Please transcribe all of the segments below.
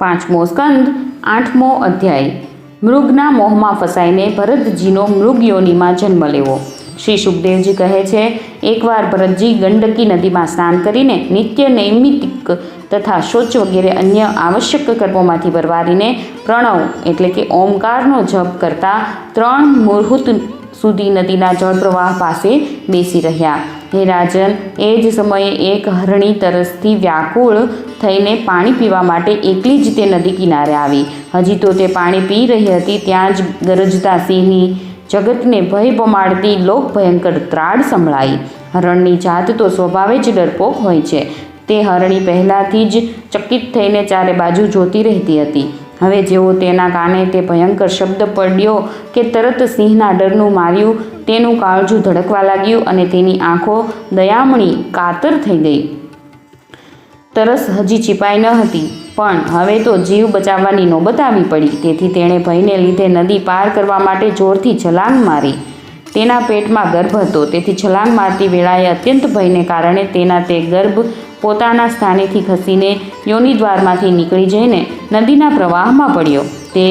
પાંચમો સ્કંદ 8મો અધ્યાય। મૃગના મોહમાં ફસાઈને ભરતજીનો મૃગયોનીમાં જન્મ લેવો। શ્રી સુખદેવજી કહે છે, એકવાર ભરતજી ગંડકી નદીમાં સ્નાન કરીને નિત્ય નૈમિતિક તથા શૌચ વગેરે અન્ય આવશ્યક કર્મોમાંથી પરવારીને પ્રણવ એટલે કે ઓમકારનો જપ કરતા 3 મુહૂર્ત સુધી નદીના જળપ્રવાહ પાસે બેસી રહ્યા। હે રાજન, એ જ સમયે એક હરણી તરસથી વ્યાકુળ થઈને પાણી પીવા માટે એકલી જ તે નદી કિનારે આવી। હજી તો તે પાણી પી રહી હતી ત્યાં જ ગરજતા સિંહની જગતને ભય પમાડતી લોક ભયંકર ત્રાડ સંભળાઈ। હરણની જાત તો સ્વભાવે જ ડરપોક હોય છે। તે હરણી પહેલાંથી જ ચકિત થઈને ચારે બાજુ જોતી રહેતી હતી। હવે જેવો તેના કાને તે ભયંકર શબ્દ પડ્યો કે તરત સિંહના ડરનું માર્યું તેનું કાળજું ધડકવા લાગ્યું અને તેની આંખો દયામણી કાતર થઈ ગઈ। તરસ હજી છીપાઈ ન હતી પણ હવે તો જીવ બચાવવાની નોબત આવી પડી। તેથી તેણે ભયને લીધે નદી પાર કરવા માટે જોરથી છલાંગ મારી। તેના પેટમાં ગર્ભ હતો, તેથી છલાંગ મારતી વેળાએ અત્યંત ભયને કારણે તેના તે ગર્ભ પોતાના સ્થાનેથી ખસીને યોનિદ્વારમાંથી નીકળી જઈને નદીના પ્રવાહમાં પડ્યો। તે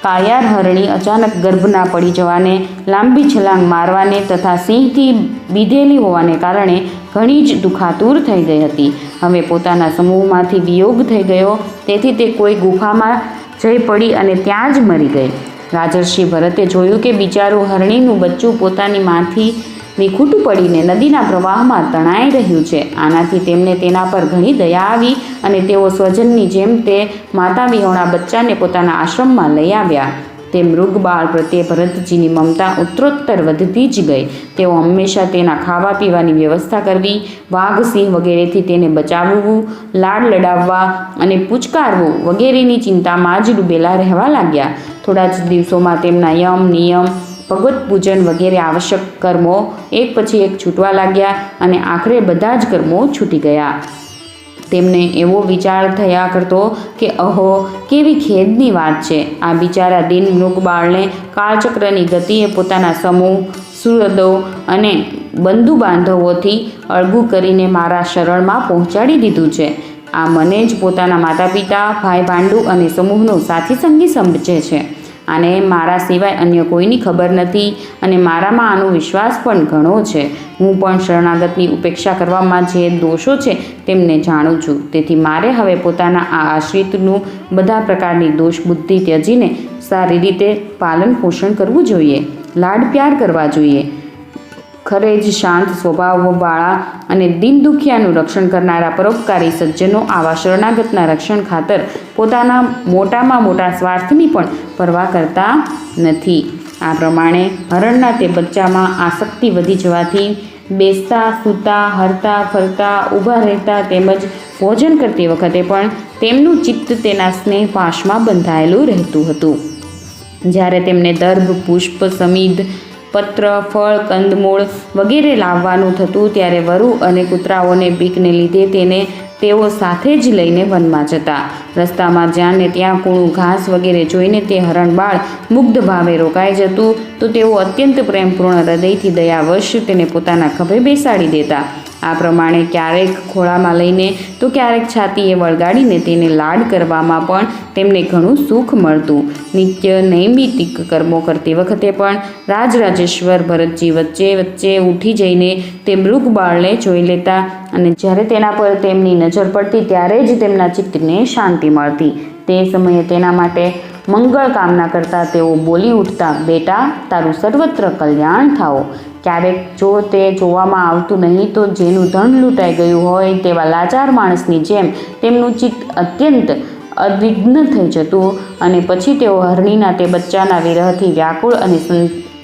કાળિયાર હરણી અચાનક ગર્ભના પડી જવાને, લાંબી છલાંગ મારવાને તથા સિંહથી બીધેલી હોવાને કારણે ઘણી જ દુખાતુર થઈ ગઈ હતી। હવે પોતાના સમૂહમાંથી વિયોગ થઈ ગયો, તેથી તે કોઈ ગુફામાં જઈ પડી અને ત્યાં જ મરી ગઈ। રાજર્ષિ ભરતે જોયું કે બિચારું હરણીનું બચ્ચું પોતાની માંથી વિખૂટું પડીને નદીના પ્રવાહમાં તણાઈ રહ્યું છે। આનાથી તેમને તેના પર ઘણી દયા આવી અને તેઓ સ્વજનની જેમ તે માતા વિહોણા બચ્ચાને પોતાના આશ્રમમાં લઈ આવ્યા। તે મૃગબાળ પ્રત્યે ભરતજીની મમતા ઉત્તરોત્તર વધતી જ ગઈ। તેઓ હંમેશા તેના ખાવા પીવાની વ્યવસ્થા કરવી, વાઘ સિંહ વગેરેથી તેને બચાવવું, લાડ લડાવવા અને પૂચકારવું વગેરેની ચિંતામાં જ ડૂબેલા રહેવા લાગ્યા। થોડા જ દિવસોમાં તેમના યમ નિયમ, ભગવત પૂજન વગેરે આવશ્યક કર્મો એક પછી એક છૂટવા લાગ્યા અને આખરે બધા જ કર્મો છૂટી ગયા। તેમને એવો વિચાર થયા કરતો કે અહો, કેવી ખેદની વાત છે! આ બિચારા દિન મૃગબાળને કાળચક્રની ગતિએ પોતાના સમૂહ, સુહૃદો અને બંધુ બાંધવોથી અળગું કરીને મારા શરણમાં પહોંચાડી દીધું છે। આ મને જ પોતાના માતા પિતા, ભાઈ ભાંડુ અને સમૂહનો સાથી સંગી સમજે છે। આને મારા સિવાય અન્ય કોઈની ખબર નથી અને મારામાં આનો વિશ્વાસ પણ ઘણો છે। હું પણ શરણાગતની ઉપેક્ષા કરવામાં જે દોષો છે તેમને જાણું છું। તેથી મારે હવે પોતાના આ આશ્રિતનું બધા પ્રકારની દોષ બુદ્ધિ ત્યજીને સારી રીતે પાલન પોષણ કરવું જોઈએ, લાડ પ્યાર કરવા જોઈએ। ખરે જ શાંત સ્વભાવવાળા અને દિન દુખિયાનું રક્ષણ કરનારા પરોપકારી સજ્જનો આવા શરણાગતના રક્ષણ ખાતર પોતાના મોટામાં મોટા સ્વાર્થની પણ પરવા કરતા નથી। આ પ્રમાણે હરણના તે બચ્ચામાં આસક્તિ વધી જવાથી બેસતા, સૂતા, હરતા, ફરતા, ઊભા રહેતા તેમજ ભોજન કરતી વખતે પણ તેમનું ચિત્ત તેના સ્નેહ પાશમાં બંધાયેલું રહેતું હતું। જ્યારે તેમને દર્ભ, પુષ્પ, સમિધ, પત્ર, ફળ, કંદમૂળ વગેરે લાવવાનું થતું ત્યારે વરુ અને કૂતરાઓને બીકને લીધે તેઓ સાથે જ લઈને વનમાં જતા। રસ્તામાં જ્યાં ને ત્યાં કૂણું ઘાસ વગેરે જોઈને તે હરણબાળ મુગ્ધ ભાવે રોકાઈ જતું તો તેઓ અત્યંત પ્રેમપૂર્ણ હૃદયથી દયાવશ તેને પોતાના ખભે બેસાડી દેતા। આ પ્રમાણે ક્યારેક ખોળામાં લઈને તો ક્યારેક છાતીએ વળગાડીને તેને લાડ કરવામાં પણ તેમને ઘણું સુખ મળતું। નિત્ય નૈમિતિક કર્મો કરતી વખતે પણ રાજરાજેશ્વર ભરતજી વચ્ચે વચ્ચે ઉઠી જઈને તે મૃગબાળને જોઈ લેતા અને જ્યારે તેના પર તેમની નજર પડતી ત્યારે જ તેમના ચિત્તને શાંતિ મળતી। તે સમયે તેના માટે મંગળ કામના કરતા તેઓ બોલી ઉઠતા, બેટા, તારું સર્વત્ર કલ્યાણ થાઓ। ક્યારેક જો તે જોવામાં આવતું નહીં તો જેનું ધન લૂંટાઈ ગયું હોય તેવા લાચાર માણસની જેમ તેમનું ચિત્ત અત્યંત અદ્વિગ્ન થઈ જતું અને પછી તેઓ હરણીના તે બચ્ચાના વિરહથી વ્યાકુળ અને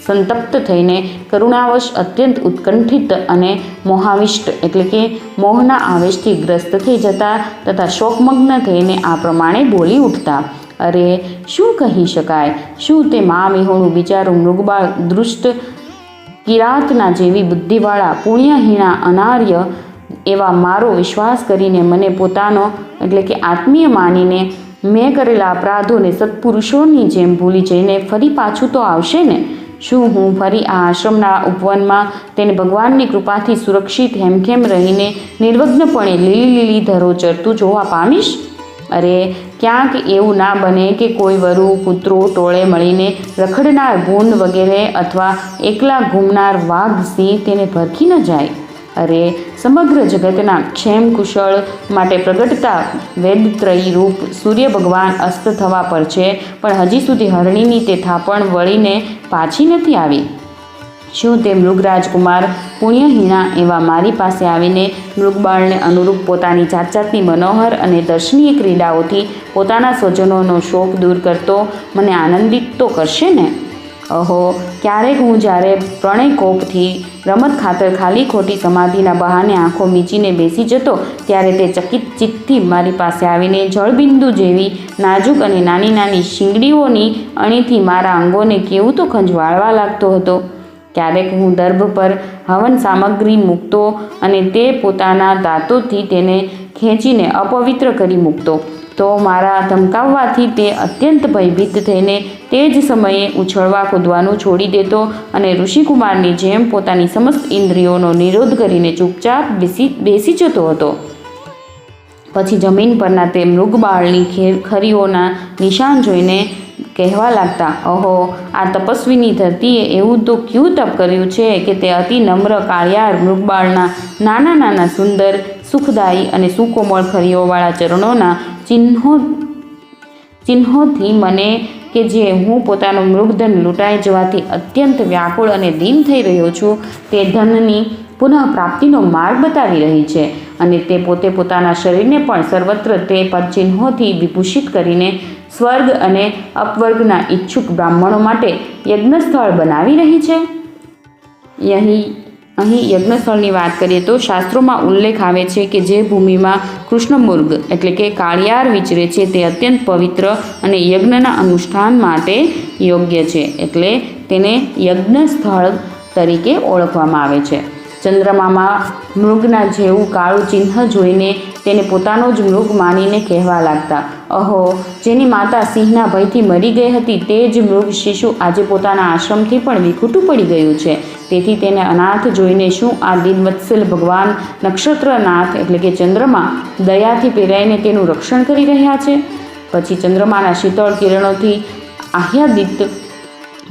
સંતપ્ત થઈને કરુણાવશ અત્યંત ઉત્કંઠિત અને મોહાવિષ્ટ એટલે કે મોહના આવેશથી ગ્રસ્ત થઈ જતા તથા શોકમગ્ન થઈને આ પ્રમાણે બોલી ઉઠતા, અરે શું કહી શકાય! શું તે મા વિહોણું બિચારું મૃગબાળ દુષ્ટ કિરાતના જેવી બુદ્ધિવાળા પુણ્યહીણા અનાર્ય એવા મારો વિશ્વાસ કરીને મને પોતાનો એટલે કે આત્મીય માનીને મેં કરેલા અપરાધોને સત્પુરુષોની જેમ ભૂલી જઈને ફરી પાછું તો આવશે ને? શું હું ફરી આ આશ્રમના ઉપવનમાં તેને ભગવાનની કૃપાથી સુરક્ષિત હેમખેમ રહીને નિર્વગ્નપણે લીલી લીલી ધરો ચરતું જોવા પામીશ? અરે ક્યાંક એવું ના બને કે કોઈ વરુ કૂતરો ટોળે મળીને રખડનાર ભૂંડ વગેરે અથવા એકલા ઘૂમનાર વાઘ સિંહ તેને ભરખી ન જાય. અરે સમગ્ર જગતના ક્ષેમ કુશળ માટે પ્રગટતા વેદત્રયી રૂપ સૂર્ય ભગવાન અસ્ત થવા પર છે, પણ હજી સુધી હરણીની તે થાપણ વળીને પાછી નથી આવી. શું તે મૃગરાજકુમાર પુણ્યહીણા એવા મારી પાસે આવીને મૃગબાળને અનુરૂપ પોતાની જાત જાતની મનોહર અને દર્શનીય ક્રીડાઓથી પોતાના સ્વજનોનો શોક દૂર કરતો મને આનંદિત તો કરશે ને? અહો, ક્યારેક હું જ્યારે પ્રણયકોપથી રમત ખાતર ખાલી ખોટી સમાધિના બહાને આંખો મીચીને બેસી જતો, ત્યારે તે ચકિત ચિત્તથી મારી પાસે આવીને જળબિંદુ જેવી નાજુક અને નાની નાની શીંગડીઓની અણીથી મારા અંગોને કેવું તો ખંજવાળવા લાગતો હતો. ક્યારેક હું દર્ભ પર હવન સામગ્રી મૂકતો અને તે પોતાના દાંતોથી તેને ખેંચીને અપવિત્ર કરી મૂકતો, તો મારા ધમકાવવાથી તે અત્યંત ભયભીત થઈને તે જ સમયે ઉછળવા કૂદવાનું છોડી દેતો અને ઋષિકુમારની જેમ પોતાની સમસ્ત ઇન્દ્રિયોનો નિરોધ કરીને ચૂપચાપ બેસી જતો હતો. પછી જમીન પરના તે મૃગબાળની ખરીઓના નિશાન જોઈને કહેવા લાગતા, અહો, આ તપસ્વીની ધરતીએ એવું તો ક્યું તપ કર્યું છે કે તે અતિ નમ્ર કાળિયાર મૃગબાળના નાના નાના સુંદર સુખદાયી અને સુકોમળ ખરીઓવાળા ચરણોના ચિહ્નોથી મને કે જે હું પોતાનો મૃગધન લૂંટાઈ જવાથી અત્યંત વ્યાકુળ અને દીન થઈ રહ્યો છું, તે ધનની પુનઃ પ્રાપ્તિનો માર્ગ બતાવી રહી છે. અને તે પોતે પોતાના શરીરને પણ સર્વત્ર તે પદચિહ્નોથી વિભૂષિત કરીને સ્વર્ગ અને અપવર્ગના ઈચ્છુક બ્રાહ્મણો માટે યજ્ઞસ્થળ બનાવી રહી છે. અહીં યજ્ઞસ્થળની વાત કરીએ તો શાસ્ત્રોમાં ઉલ્લેખ આવે છે કે જે ભૂમિમાં કૃષ્ણમૃગ એટલે કે કાળિયાર વિચરે છે તે અત્યંત પવિત્ર અને યજ્ઞના અનુષ્ઠાન માટે યોગ્ય છે, એટલે તેને યજ્ઞસ્થળ તરીકે ઓળખવામાં આવે છે. ચંદ્રમામાં મૃગના જેવું કાળું ચિહ્ન જોઈને તેને પોતાનો જ મૃગ માનીને કહેવા લાગતા, અહો, જેની માતા સિંહના ભયથી મરી ગઈ હતી તે જ મૃગ શિશુ આજે પોતાના આશ્રમથી પણ વિખૂટું પડી ગયું છે. તેથી તેને અનાથ જોઈને શું આ દિનવત્સલ ભગવાન નક્ષત્રનાથ એટલે કે ચંદ્રમા દયાથી પેરાઈને તેનું રક્ષણ કરી રહ્યા છે? પછી ચંદ્રમાના શીતળ કિરણોથી આહ્લાદિત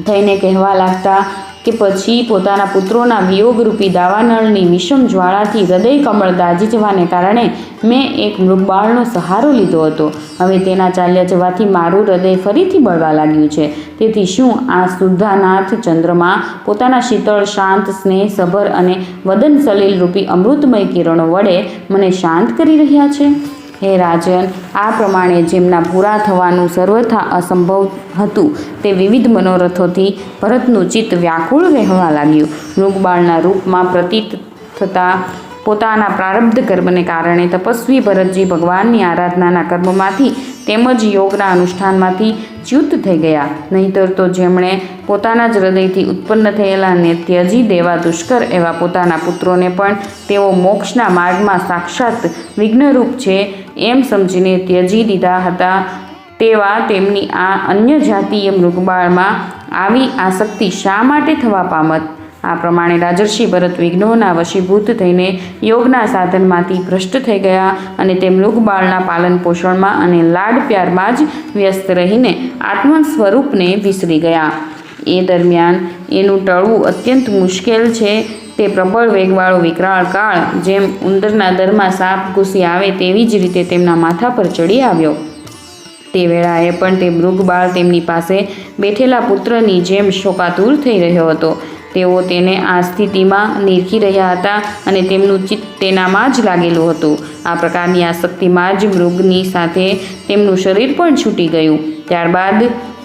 થઈને કહેવા લાગતા કે પછી પોતાના પુત્રોના વિયોગરૂપી દાવાનળની વિષમ જ્વાળાથી હૃદય કમળ દાઝી જવાને કારણે મેં એક મૃગબાળનો સહારો લીધો હતો. હવે તેના ચાલ્યા જવાથી મારું હૃદય ફરીથી બળવા લાગ્યું છે. તેથી શું આ શુદ્ધાનાથ ચંદ્રમા પોતાના શીતળ શાંત સ્નેહસભર અને વદન સલીલ રૂપી અમૃતમય કિરણો વડે મને શાંત કરી રહ્યા છે? હે રાજન, આ પ્રમાણે જેમના પૂરા થવાનું સર્વથા અસંભવ હતું તે વિવિધ મનોરથોથી ભરતનું ચિત્ત વ્યાકુળ રહેવા લાગ્યું. મૃગબાળના રૂપમાં પ્રતીત થતા પોતાના પ્રારબ્ધ કર્મને કારણે તપસ્વી ભરતજી ભગવાનની આરાધનાના કર્મમાંથી તેમજ યોગના અનુષ્ઠાનમાંથી ચ્યુત થઈ ગયા. નહીંતર તો જેમણે પોતાના જ હૃદયથી ઉત્પન્ન થયેલા ને ત્યજી દેવા દુષ્કર એવા પોતાના પુત્રોને પણ તેઓ મોક્ષના માર્ગમાં સાક્ષાત વિઘ્નરૂપ છે એમ સમજીને ત્યજી દીધા હતા, તેવા તેમની આ અન્ય જાતીય મૃગબાળમાં આવી આસક્તિ શા માટે થવા પામત? આ પ્રમાણે રાજર્ષિ ભરત વિઘ્નોના વશીભૂત થઈને યોગના સાધનમાંથી ભ્રષ્ટ થઈ ગયા અને તે મૃગબાળના પાલન પોષણમાં અને લાડ પ્યારમાં જ વ્યસ્ત રહીને આત્મ સ્વરૂપને વિસરી ગયા. એ દરમિયાન એનું ટળવું અત્યંત મુશ્કેલ છે. તે પ્રબળ વેગવાળો વિકરાળ કાળ જેમ ઉંદરના દરમાં સાપ ઘૂસી આવે તેવી જ રીતે તેમના માથા પર ચડી આવ્યો. તે વેળાએ પણ તે મૃગબાળ તેમની પાસે બેઠેલા પુત્રની જેમ શોકાતુર થઈ રહ્યો હતો. તેઓ તેને આ સ્થિતિમાં નિરખી રહ્યા હતા અને તેમનું ચિત્ત તેનામાં જ લાગેલું હતું. આ પ્રકારની આસક્તિમાં જ મૃગની સાથે તેમનું શરીર પણ છૂટી ગયું. ત્યારબાદ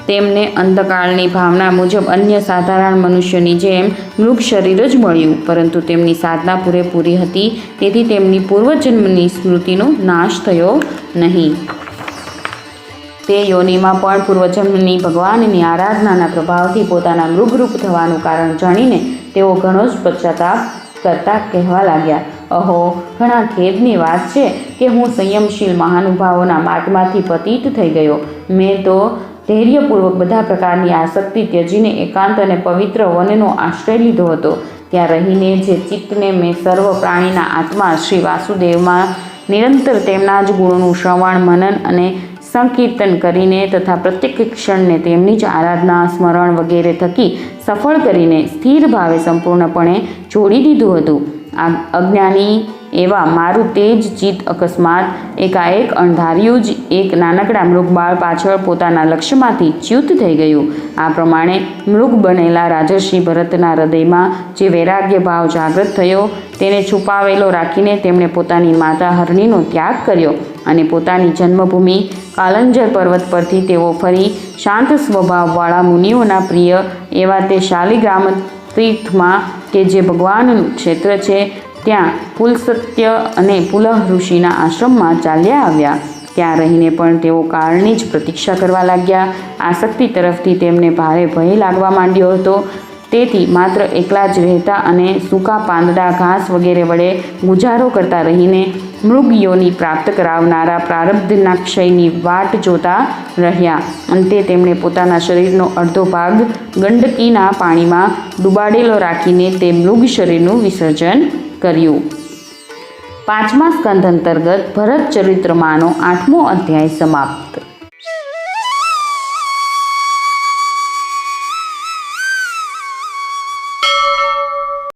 તેમને અંતકાળની ભાવના મુજબ અન્ય સાધારણ મનુષ્યની જેમ મૃગ શરીર જ મળ્યું, પરંતુ તેમની સાધના પૂરેપૂરી હતી તેથી તેમની પૂર્વજન્મની સ્મૃતિનો નાશ થયો નહીં. તે યોનિમાં પણ પૂર્વજન્મની ભગવાનની આરાધનાના પ્રભાવથી પોતાના મૃગરૂપ થવાનું કારણ જાણીને તેઓ ઘણો જ પશ્ચાતાપ કરતા કહેવા લાગ્યા, અહો, ઘણા ખેદની વાત છે કે હું સંયમશીલ મહાનુભાવોના માર્ગમાંથી પતિત થઈ ગયો. મેં તો ધૈર્યપૂર્વક બધા પ્રકારની આસક્તિ ત્યજીને એકાંત અને પવિત્ર વનનો આશ્રય લીધો હતો. ત્યાં રહીને જે ચિત્તને મેં સર્વ પ્રાણીના આત્મા શ્રી વાસુદેવમાં નિરંતર તેમના જ ગુણોનું શ્રવણ, મનન અને સંકીર્તન કરીને તથા પ્રત્યેક ક્ષણને તેમની જ આરાધના, સ્મરણ વગેરે થકી સફળ કરીને સ્થિર ભાવે સંપૂર્ણપણે છોડી દીધું હતું. આ અજ્ઞાની એવા મારું તે જ ચિત્ત અકસ્માત એકાએક અણધાર્યું જ એક નાનકડા મૃગબાળ પાછળ પોતાના લક્ષ્યમાંથી ચ્યુત થઈ ગયું. આ પ્રમાણે મૃગ બનેલા રાજર્ષિ ભરતના હૃદયમાં જે વૈરાગ્ય ભાવ જાગૃત થયો તેને છુપાવેલો રાખીને તેમણે પોતાની માતા હરણીનો ત્યાગ કર્યો અને પોતાની જન્મભૂમિ કાલંજર પર્વત પરથી તેઓ ફરી શાંત સ્વભાવવાળા મુનિઓના પ્રિય એવા તે શાલિગ્રામ તીર્થમાં કે જે ભગવાનનું ક્ષેત્ર છે ત્યાં પુલસત્ય અને પુલહ ઋષિના આશ્રમમાં ચાલ્યા આવ્યા. ત્યાં રહીને પણ તેઓ કાળની જ પ્રતીક્ષા કરવા લાગ્યા. આસક્તિ તરફથી તેમને ભારે ભય લાગવા માંડ્યો હતો. તેથી માત્ર એકલા જ રહેતા અને સૂકા પાંદડા, ઘાસ વગેરે વડે ગુજારો કરતા રહીને મૃગયોની પ્રાપ્ત કરાવનારા પ્રારબ્ધના ક્ષયની વાટ જોતા રહ્યા. અંતે તેમણે પોતાના શરીરનો અડધો ભાગ ગંડકીના પાણીમાં ડૂબાડેલો રાખીને તે મૃગ શરીરનું વિસર્જન કર્યું. 5મા સ્કંધ અંતર્ગત ભરત ચરિત્રમાંનો 8મો અધ્યાય સમાપ્ત.